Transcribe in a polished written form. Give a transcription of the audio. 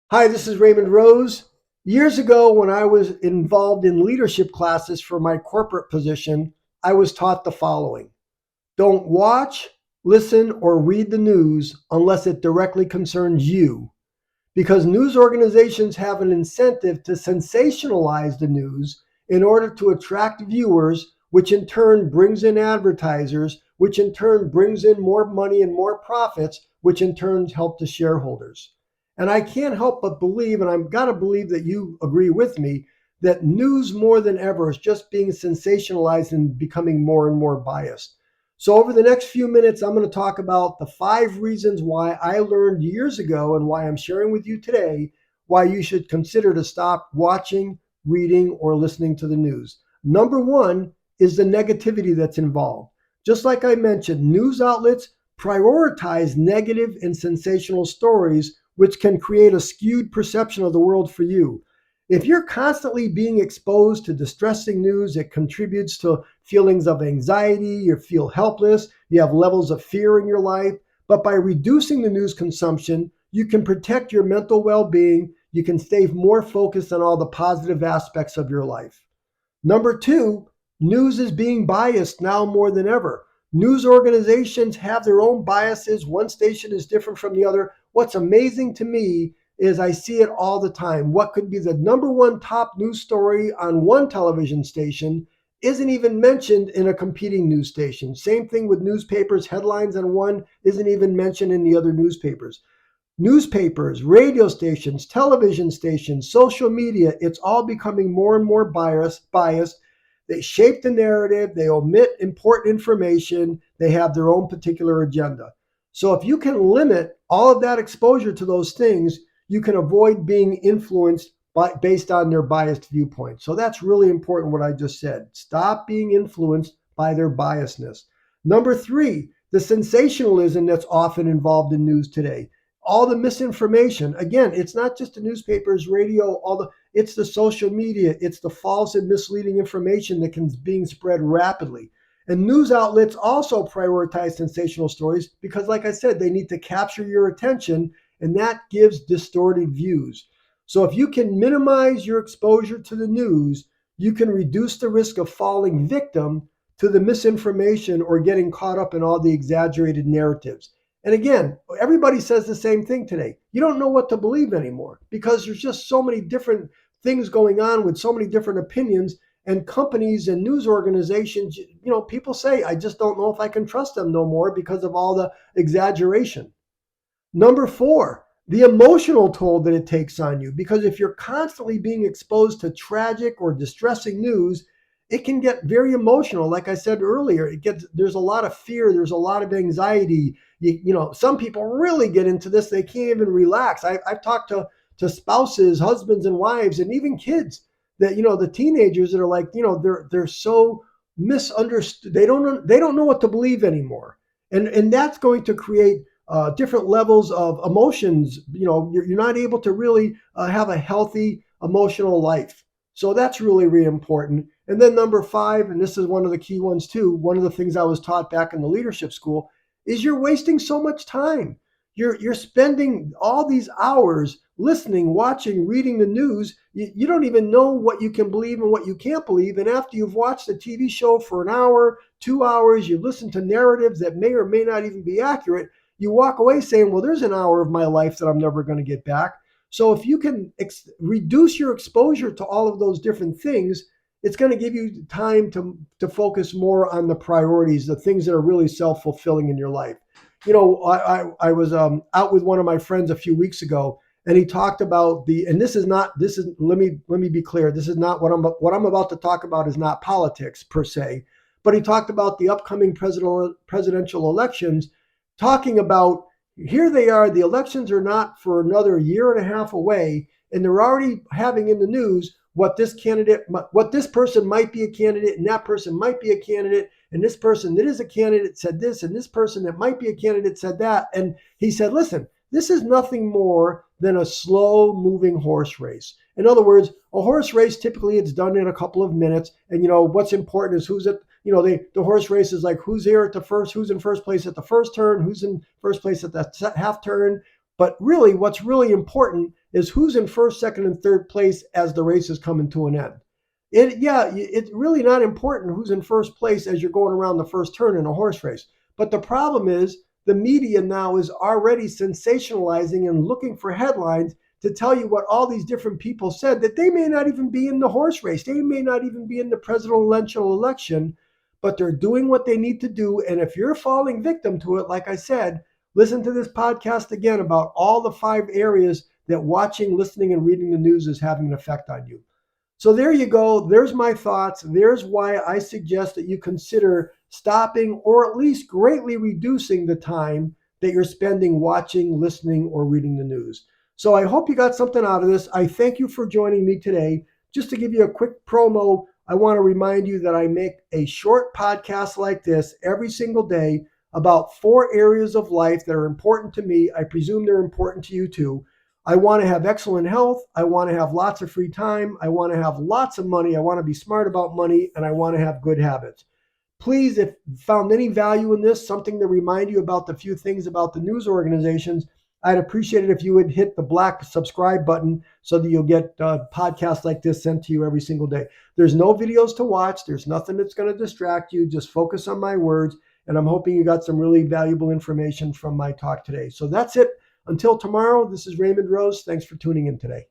Hi, this is Raymond Rose. Years ago, when I was involved in leadership classes for my corporate position, I was taught the following: don't watch, listen, or read the news unless it directly concerns you, because news organizations have an incentive to sensationalize the news in order to attract viewers, which in turn brings in advertisers, which in turn brings in more money and more profits, which in turn help the shareholders. And I can't help but believe, and I've got to believe that you agree with me, that news more than ever is just being sensationalized and becoming more and more biased. So, over the next few minutes, I'm going to talk about the 5 reasons why I learned years ago and why I'm sharing with you today why you should consider to stop watching, reading, or listening to the news. Number one is the negativity that's involved. Just like I mentioned, news outlets prioritize negative and sensational stories, which can create a skewed perception of the world for you. If you're constantly being exposed to distressing news, it contributes to feelings of anxiety, you feel helpless, you have levels of fear in your life. But by reducing the news consumption, you can protect your mental well being, you can stay more focused on all the positive aspects of your life. Number two, news is being biased now more than ever. News organizations have their own biases. One station is different from the other. What's amazing to me is I see it all the time. What could be the number one top news story on one television station isn't even mentioned in a competing news station. Same thing with newspapers. Headlines on one isn't even mentioned in the other newspapers. Newspapers, radio stations, television stations, social media, it's all becoming more and more biased. They shape the narrative, they omit important information, they have their own particular agenda. So if you can limit all of that exposure to those things, you can avoid being influenced based on their biased viewpoint. So that's really important what I just said. Stop being influenced by their biasness. Number three, the sensationalism that's often involved in news today, all the misinformation. Again, it's not just the newspapers, radio, it's the social media, it's the false and misleading information that can being spread rapidly. And news outlets also prioritize sensational stories because, like I said, they need to capture your attention, and that gives distorted views. So if you can minimize your exposure to the news, you can reduce the risk of falling victim to the misinformation or getting caught up in all the exaggerated narratives. And again, everybody says the same thing today. You don't know what to believe anymore because there's just so many different things going on with so many different opinions, and companies and news organizations, people say, I just don't know if I can trust them no more because of all the exaggeration. Number four, the emotional toll that it takes on you. Because if you're constantly being exposed to tragic or distressing news, it can get very emotional. Like I said earlier, there's a lot of fear, there's a lot of anxiety. Some people really get into this; they can't even relax. I've talked to spouses, husbands, and wives, and even kids that the teenagers that are like they're so misunderstood. They don't know what to believe anymore, and that's going to create different levels of emotions. You're not able to really have a healthy emotional life. So that's really, really important. And then number five, and this is one of the key ones too, one of the things I was taught back in the leadership school is you're wasting so much time. You're spending all these hours listening, watching, reading the news. You don't even know what you can believe and what you can't believe. And after you've watched a TV show for an hour, 2 hours, you listen to narratives that may or may not even be accurate, you walk away saying, well, there's an hour of my life that I'm never going to get back. So if you can reduce your exposure to all of those different things, it's going to give you time to focus more on the priorities, the things that are really self-fulfilling in your life. I was out with one of my friends a few weeks ago, and he talked about and let me be clear, this is not what I'm about to talk about is not politics per se, but he talked about the upcoming presidential elections, talking about here they are, the elections are not for another year and a half away, and they're already having in the news what this person might be a candidate, and that person might be a candidate, and this person that is a candidate said this, and this person that might be a candidate said that. And he said, listen, this is nothing more than a slow moving horse race. In other words, a horse race, typically it's done in a couple of minutes. And what's important is who's at, the horse race is like who's here at the first, who's in first place at the first turn, who's in first place at the half turn. But really, what's really important is who's in first, second, and third place as the race is coming to an end. It's really not important who's in first place as you're going around the first turn in a horse race. But the problem is the media now is already sensationalizing and looking for headlines to tell you what all these different people said that they may not even be in the horse race. They may not even be in the presidential election, but they're doing what they need to do. And if you're falling victim to it, like I said, listen to this podcast again about all the 5 areas that watching, listening, and reading the news is having an effect on you. So there you go. There's my thoughts. There's why I suggest that you consider stopping or at least greatly reducing the time that you're spending watching, listening, or reading the news. So I hope you got something out of this. I thank you for joining me today. Just to give you a quick promo, I want to remind you that I make a short podcast like this every single day about 4 areas of life that are important to me. I presume they're important to you too. I want to have excellent health. I want to have lots of free time. I want to have lots of money. I want to be smart about money, and I want to have good habits. Please, if you found any value in this, something to remind you about the few things about the news organizations, I'd appreciate it if you would hit the black subscribe button so that you'll get podcasts like this sent to you every single day. There's no videos to watch. There's nothing that's going to distract you. Just focus on my words. And I'm hoping you got some really valuable information from my talk today. So that's it. Until tomorrow, this is Raymond Rose. Thanks for tuning in today.